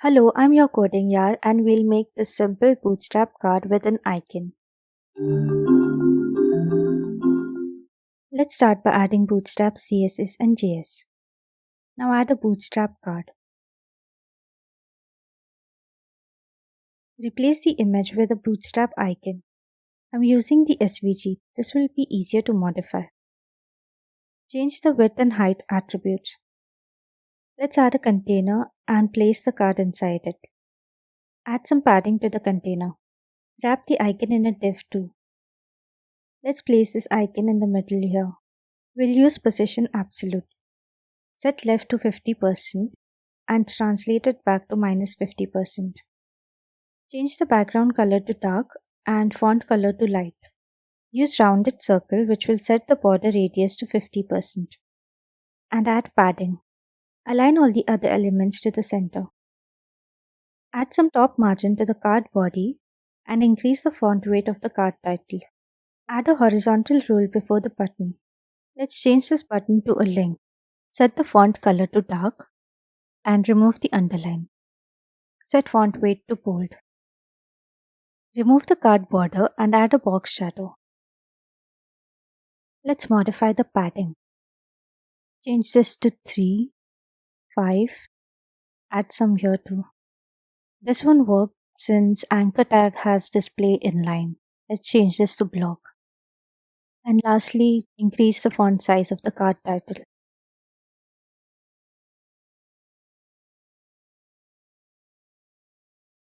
Hello, I'm your coding Yaar and we'll make this simple bootstrap card with an icon. Let's start by adding Bootstrap, CSS and JS. Now add a bootstrap card. Replace the image with a bootstrap icon. I'm using the SVG. This will be easier to modify. Change the width and height attributes. Let's add a container and place the card inside it. Add some padding to the container. Wrap the icon in a div too. Let's place this icon in the middle here. We'll use position absolute. Set left to 50% and translate it back to minus 50%. Change the background color to dark and font color to light. Use rounded circle which will set the border radius to 50%. And add padding. Align all the other elements to the center. Add some top margin to the card body and increase the font weight of the card title. Add a horizontal rule before the button. Let's change this button to a link. Set the font color to dark and remove the underline. Set font weight to bold. Remove the card border and add a box shadow. Let's modify the padding. Change this to 3, 5, add some here too. This one worked since anchor tag has display inline. Let's change this to block. And lastly, increase the font size of the card title.